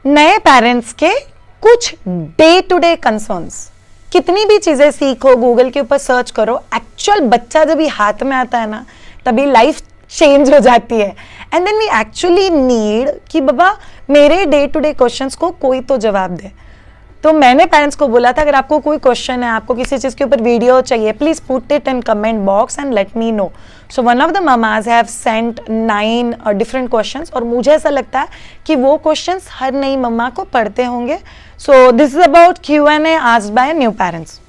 नए पेरेंट्स के कुछ डे टू डे कंसर्न्स। कितनी भी चीजें सीखो, गूगल के ऊपर सर्च करो, एक्चुअल बच्चा जब भी हाथ में आता है ना, तभी लाइफ चेंज हो जाती है। And then we actually need कि बाबा मेरे डे टू डे क्वेश्चंस को कोई तो जवाब दे। तो मैंने पेरेंट्स को बोला था, अगर आपको कोई क्वेश्चन है, आपको किसी चीज के ऊपर वीडियो चाहिए, please put it in comment box and let me know. So one of the mama's have sent 9 different questions, और मुझे ऐसा लगता है कि वो क्वेश्चंस हर नई मम्मा को पढ़ते होंगे। So this is about Q&A asked by new parents.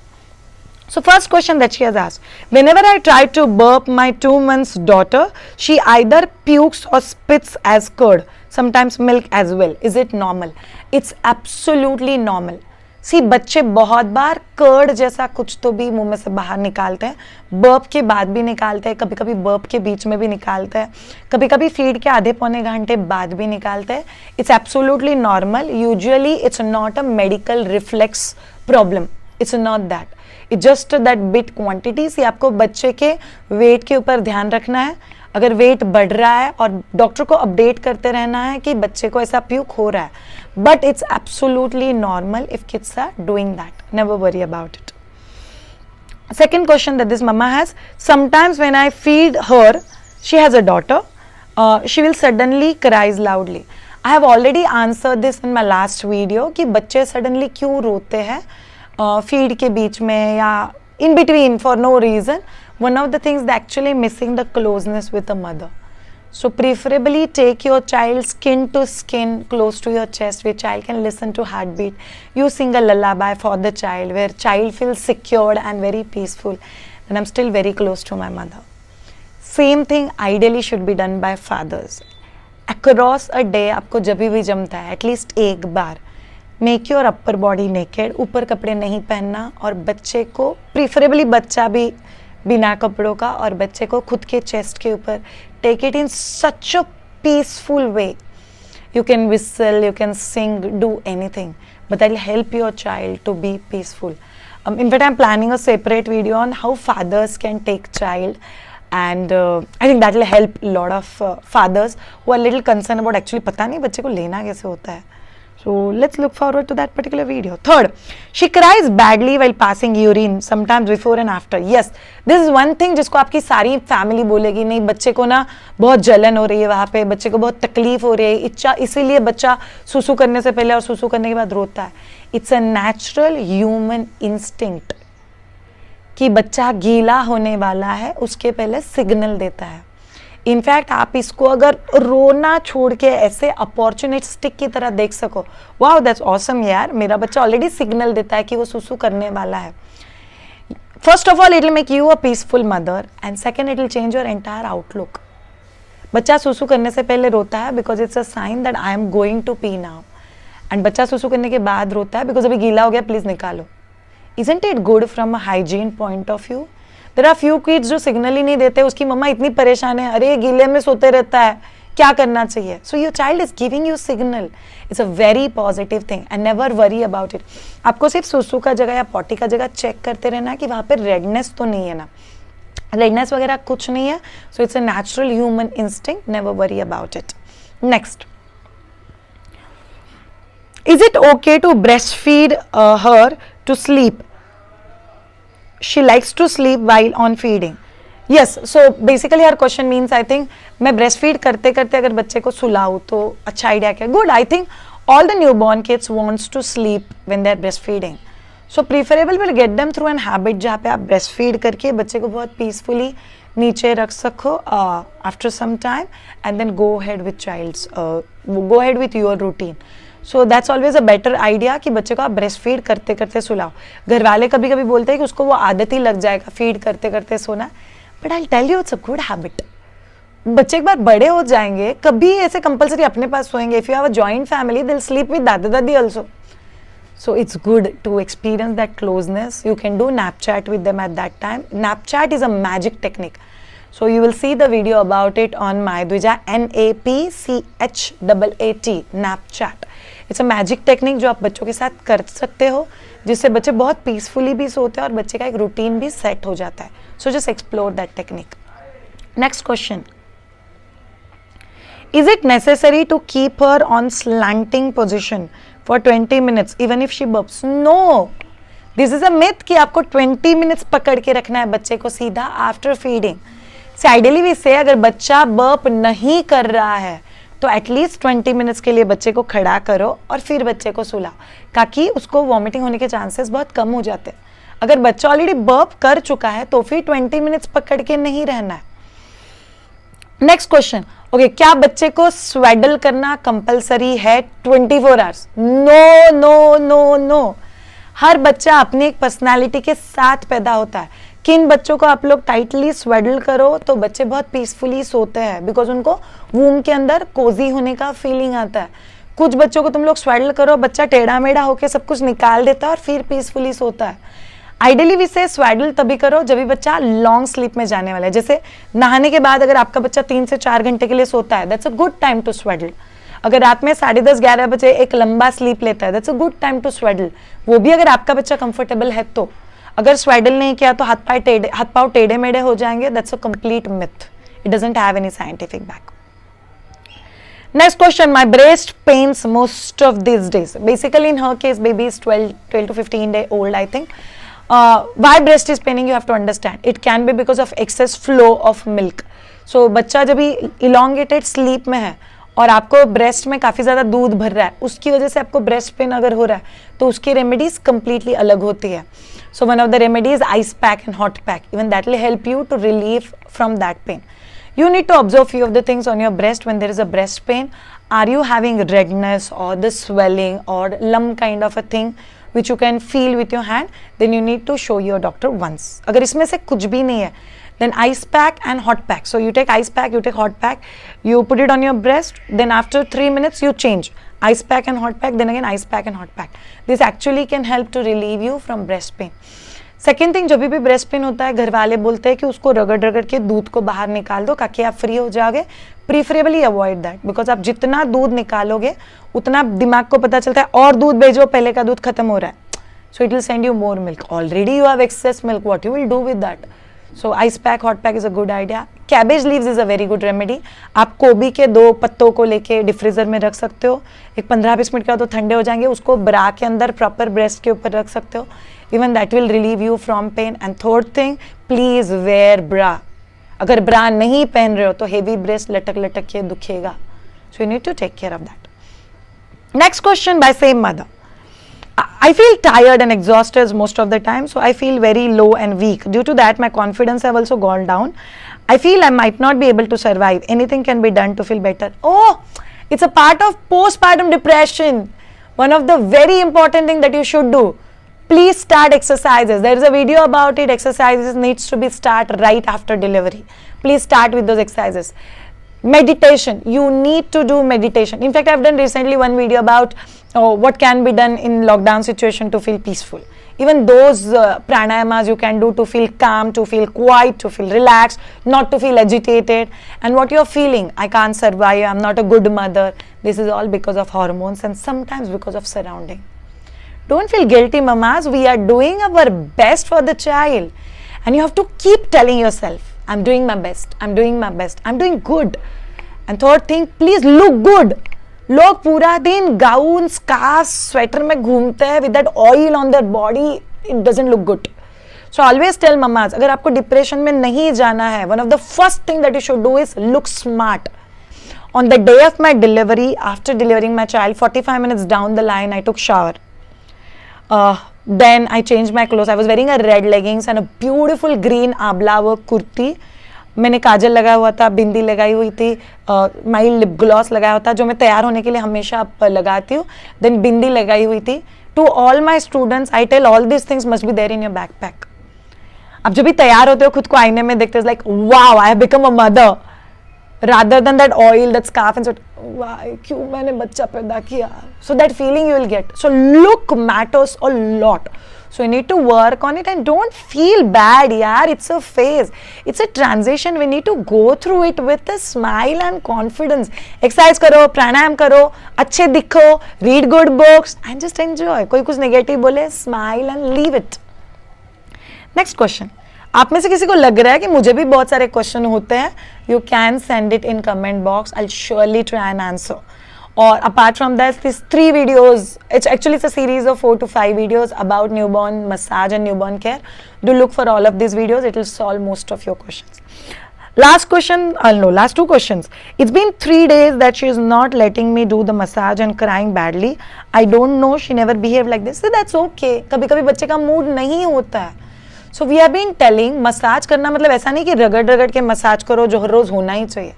So first question that she has asked, whenever I try to burp my 2 months daughter, she either pukes or spits as curd, sometimes milk as well. Is it normal? It's absolutely normal. See, बच्चे बहुत बार curd जैसा कुछ तो भी मुंह में से बाहर निकालते हैं, बर्प के बाद भी निकालते हैं, कभी कभी बर्प के बीच में भी निकालते हैं, कभी कभी फीड के आधे पौने घंटे बाद भी निकालते हैं। It's absolutely normal. Usually it's not a medical reflex problem, it's not that, it's just that bit quantities. आपको बच्चे के वेट के ऊपर ध्यान रखना है। अगर वेट बढ़ रहा है और डॉक्टर को अपडेट करते रहना है कि बच्चे को ऐसा प्यूक हो रहा है, but it's absolutely normal if kids are doing that, never worry about it. Second question that this mama has, sometimes when I feed her, she has a daughter, she will suddenly cries loudly. I have already answered this in my last video कि बच्चे suddenly क्यों रोते हैं feed के बीच में या in between for no reason. One of the things that actually missing the closeness with the mother. So preferably take your child skin to skin close to your chest where child can listen to heartbeat. You sing a lullaby for the child where child feels secured and very peaceful. And I'm still very close to my mother. Same thing ideally should be done by fathers. Across a day आपको जब भी जमता है at least एक बार make your upper body naked, ऊपर कपड़े नहीं पहनना, और बच्चे को प्रीफरेबली बच्चा भी बिना कपड़ों का और बच्चे को खुद के चेस्ट के ऊपर take it in such a peaceful way. You can whistle, you can sing, do anything, but that will help your child to be peaceful. In fact, I'm planning a separate video on how fathers can take child, and I think that will help a lot of fathers who are little concerned about actually पता नहीं बच्चे को लेना कैसे होता है. So let's look forward to that particular video. Third, she cries badly while passing urine, sometimes before and after. Yes, this is one thing जिसको आपकी सारी फैमिली बोलेगी, नहीं बच्चे को ना बहुत जलन हो रही है वहाँ पे, बच्चे को बहुत तकलीफ हो रही है, इच्छा इसीलिए बच्चा सुसु करने से पहले और सुसु करने के बाद रोता है. It's a natural human instinct कि बच्चा गीला होने वाला है उसके पहले सिग्नल देता है. इनफैक्ट आप इसको अगर रोना छोड़ के ऐसे अपॉर्चुनिस्टिक की तरह देख सको, वाओ दैट्स ऑसम यार, मेरा बच्चा ऑलरेडी सिग्नल देता है कि वो सुसु करने वाला है. First of all it will make you a peaceful mother, and second it will change your entire outlook. बच्चा सुसु करने से पहले रोता है because it's a sign that I am going to pee now, and बच्चा सुसु करने के बाद रोता है बिकॉज अभी गीला हो गया प्लीज निकालो. Isn't it good from a hygiene point of view? There are few kids जो सिग्नल ही नहीं देते, उसकी मम्मा इतनी परेशान है, अरे गीले में सोते रहता है, क्या करना चाहिए. So your child is giving you signal. It's a very positive thing and never worry about it. आपको सिर्फ सुसु का जगह या पॉटी का जगह चेक करते रहना कि वहाँ पे रेडनेस तो नहीं है ना, रेडनेस वगैरह कुछ नहीं है. So it's a natural human instinct. Never worry about it. Next. Is it okay to breastfeed her to sleep? She likes to sleep while on feeding. Yes, so basically her question means I think मैं breastfeed करते करते अगर बच्चे को सुलाऊं तो अच्छा idea क्या? Good, I think all the newborn kids wants to sleep when they are breastfeeding. So preferable will get them through an habit जहाँ पे आप breastfeed करके बच्चे को बहुत peacefully नीचे रख सको after some time, and then go ahead with go ahead with your routine. So that's always a better idea कि बच्चे को आप ब्रेस्ट फीड करते करते सुलाओ. घर वाले कभी कभी बोलते हैं कि उसको वो आदत ही लग जाएगा फीड करते करते सोना, but I tell you it's a good habit. बच्चे एक बार बड़े हो जाएंगे, कभी ऐसे कंपल्सरी अपने पास सोएंगे. If you have a joint family they will sleep with दादा दादी also. So it's good to experience that closeness. You can do Napchat with them at that time. Napchat is a magic technique. So you will see the video about it on MyDvija, NAPCHAAT, Napchat. It's a magic technique जो आप बच्चों के साथ कर सकते हो, जिससे बच्चे बहुत पीसफुली भी सोते हैं और बच्चे का एक रूटीन भी सेट हो जाता है. So just explore that technique. Next question. Is it necessary to keep her on slanting position for 20 minutes even if she burps? No. This is a myth कि आपको 20 minutes पकड़ के रखना है बच्चे को सीधा after feeding. So ideally we say अगर बच्चा burp नहीं कर रहा है तो एटलीस्ट 20 मिनट्स के लिए बच्चे को खड़ा करो और फिर बच्चे को सुलाओ, ताकि उसको वॉमिटिंग होने के चांसेस बहुत कम हो जाते हैं. अगर बच्चा ऑलरेडी बर्प कर चुका है तो फिर 20 मिनट्स पकड़ के नहीं रहना है. Next question. ओके, क्या बच्चे को स्वेडल करना कंपलसरी है 24 hours? No no no no. हर बच्चा अपनी एक पर्सनालिटी के साथ पैदा होता है. किन बच्चों को आप लोग टाइटली स्वेडल करो तो बच्चे बहुत पीसफुली सोते हैं, बिकॉज उनको वूम के अंदर कोजी होने का फीलिंग आता है. कुछ बच्चों को तुम लोग स्वेडल करो, बच्चा टेढ़ा मेढ़ा होकर सब कुछ निकाल देता है और फिर पीसफुली सोता है. आइडियली भी से स्वेडल तभी करो जब भी बच्चा लॉन्ग स्लीप में जाने वाला है. जैसे नहाने के बाद अगर आपका बच्चा 3 से 4 घंटे के लिए सोता है, that's a good time to swaddle. अगर रात में 10:30-11 बजे एक लंबा स्लीप लेता है, that's a good time to swaddle. वो भी अगर आपका बच्चा कंफर्टेबल है तो. अगर स्वेडल नहीं किया तो हाथ पाव टेढ़े मेढ़े हो जाएंगे. That's a complete myth. It doesn't have any scientific back. Next question. My breast pains most of these days. Basically in her case baby is 12 to 15 day old I think. Why breast is paining you have to understand. It can be because of excess flow of milk. So बच्चा जब भी elongated sleep में है और आपको breast में काफ़ी ज़्यादा दूध भर रहा है, उसकी वजह से आपको ब्रेस्ट पेन अगर हो रहा है तो उसकी रेमेडीज कम्प्लीटली अलग होती है. So one of the remedies ice pack and hot pack. Even that will help you to relieve from that pain. You need to observe few of the things on your breast when there is a breast pain. Are you having redness or the swelling or lump kind of a thing which you can feel with your hand? Then you need to show your doctor once. अगर इसमें से कुछ भी नहीं है, then ice pack and hot pack. So you take ice pack, you take hot pack, you put it on your breast. Then after 3 minutes you change ice pack and hot pack. Then again ice pack and hot pack. This actually can help to relieve you from breast pain. Second thing, जब भी breast pain होता है घर वाले बोलते हैं कि उसको रगड़ रगड़ के दूध को बाहर निकाल दो ताकि आप फ्री हो जाओगे. प्रीफरेबली अवॉइड दैट, बिकॉज आप जितना दूध निकालोगे उतना दिमाग को पता चलता है और दूध भेजो, पहले का दूध खत्म हो रहा है. So it will send you more milk. Already you have excess milk, what you will do with that? So ice pack hot pack is a good idea. Cabbage leaves is a very good remedy. आप गोभी के 2 पत्तों को लेके deep freezer में रख सकते हो. एक 15-20 मिनट के बाद तो ठंडे हो जाएंगे. उसको ब्रा के अंदर प्रॉपर ब्रेस्ट के ऊपर रख सकते हो. Even that will relieve you from pain. And third thing, please wear bra. अगर ब्रा नहीं पहन रहे हो तो heavy breast लटक लटक के दुखेगा. So you need to take care of that. Next question by same mother. I feel tired and exhausted most of the time, so I feel very low and weak. Due to that, my confidence have also gone down. I feel I might not be able to survive. Anything can be done to feel better. Oh, it's a part of postpartum depression. One of the very important thing that you should do. Please start exercises. There is a video about it. Exercises needs to be start right after delivery. Please start with those exercises. Meditation. You need to do meditation. In fact, I've done recently one video about what can be done in lockdown situation to feel peaceful. Even those pranayamas you can do to feel calm, to feel quiet, to feel relaxed, not to feel agitated. And what you're feeling, I can't survive, I'm not a good mother. This is all because of hormones and sometimes because of surrounding. Don't feel guilty, mamas. We are doing our best for the child. And you have to keep telling yourself, I'm doing my best, I'm doing my best, I'm doing good. And third thing, please look good. लोग पूरा दिन gown, scarf, sweater में घूमते हैं with that oil on their body. It doesn't look good. So always tell mamas, अगर आपको depression में नहीं जाना है, one of the first thing that you should do is look smart. On the day of my delivery, after delivering my child, 45 minutes down the line, I took shower. Then I changed my clothes. I was wearing a red leggings and a beautiful green abla work kurti. मैंने काजल लगाया हुआ था, बिंदी लगाई हुई थी, mild lip gloss लगाया हुआ था जो मैं तैयार होने के लिए हमेशा लगाती हूँ. देन बिंदी लगाई हुई थी. To all my students I tell all this things must be there in your backpack. अब जब भी तैयार होते हो खुद को आईने में देखते हो like wow I have become a mother rather than that oil, that scarf and so why क्यों मैंने बच्चा पैदा किया. So that feeling you will get. So look matters a lot. So you need to work on it and don't feel bad, yaar. It's a phase. It's a transition. We need to go through it with a smile and confidence. Exercise करो, प्राणायाम करो, अच्छे दिखो, read good books and just enjoy. कोई कुछ negative बोले, smile and leave it. Next question. आप में से किसी को लग रहा है कि मुझे भी बहुत सारे क्वेश्चन होते हैं, you can send it in comment box, I surely try and answer. Or apart from that, these 3 videos, it's a series of 4 to 5 videos about newborn massage and newborn care. Do look for all of these videos, it will solve most of your questions. Last question, last 2 questions. It's been 3 days that she is not letting me do the massage and crying badly. I don't know, she never behaved like this. So that's okay. कभी कभी बच्चे का mood नहीं होता है. So we have been telling, massage करना मतलब ऐसा नहीं कि रगड़ रगड़ के मसाज करो जो हर रोज होना ही चाहिए.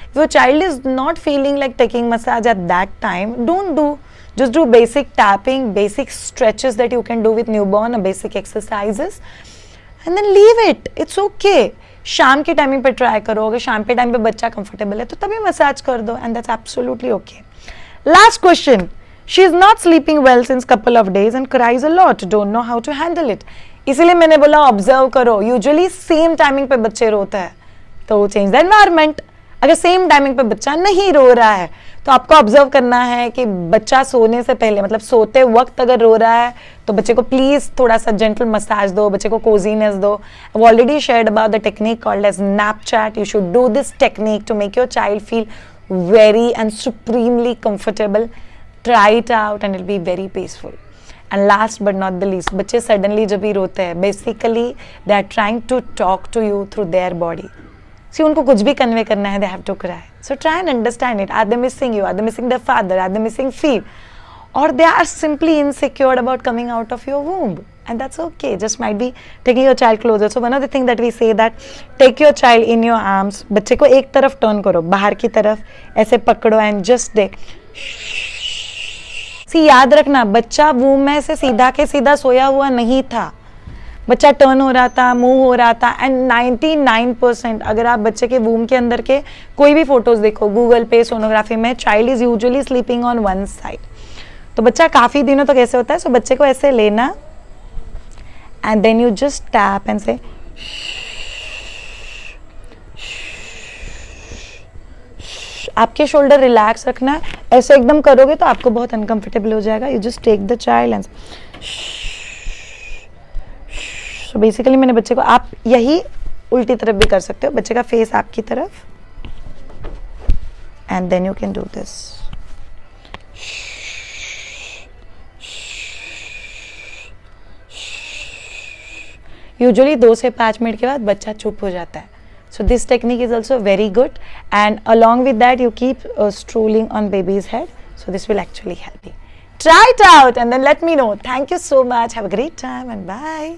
If your child is not feeling like taking massage at that time, don't do. Just do basic tapping, basic stretches that you can do with newborn, basic exercises, and then leave it. It's okay. शाम के timing पे try करो, अगर शाम के time पे बच्चा comfortable है तो तभी मसाज कर दो, and that's absolutely okay. Last question. She is not sleeping well since couple of days and cries a lot. Don't know how to handle it. इसीलिए मैंने बोला ऑब्जर्व करो. यूजुअली सेम टाइमिंग पे बच्चे रोते हैं, तो चेंज द एनवायरमेंट. अगर सेम टाइमिंग पे बच्चा नहीं रो रहा है तो आपको ऑब्जर्व करना है कि बच्चा सोने से पहले, मतलब सोते वक्त अगर रो रहा है तो बच्चे को प्लीज थोड़ा सा जेंटल मसाज दो, बच्चे को कोजीनेस दो. I already shared about the technique called as nap chat. You should do this technique to make your child feel very and supremely comfortable. Try it out and it be very peaceful. And last but not the least, बच्चे suddenly जब भी रोते हैं, basically they are trying to talk to you through their body. See, उनको कुछ भी convey करना है, they have to cry. So try and understand it. Are they missing you? Are they missing their father? Are they missing feed? Or they are simply insecure about coming out of your womb. And that's okay. Just might be taking your child closer. So one of the things that we say that take your child in your arms. बच्चे को एक तरफ turn करो, बाहर की तरफ ऐसे पकड़ो and just take. See, याद रखना, बच्चा वूम में से सीधा के सीधा सोया हुआ नहीं था. बच्चा टर्न हो रहा था, मूव हो रहा था. एंड 99% अगर आप बच्चे के वूम के अंदर के कोई भी फोटोज देखो गूगल पे, सोनोग्राफी में, child is usually sleeping on one side. तो बच्चा काफी दिनों तक ऐसे होता है. सो बच्चे को ऐसे लेना and then you just tap and से आपके शोल्डर रिलैक्स रखना है. ऐसे एकदम करोगे तो आपको बहुत अनकंफर्टेबल हो जाएगा. You just take the child and तो बेसिकली मैंने बच्चे को, आप यही उल्टी तरफ भी कर सकते हो, बच्चे का फेस आपकी तरफ, and then you can do this. Usually 2 से 5 मिनट के बाद बच्चा चुप हो जाता है. So this technique is also very good. And along with that you keep strolling on babies head. So this will actually help you. Try it out and then let me know. Thank you so much. Have a great time and bye.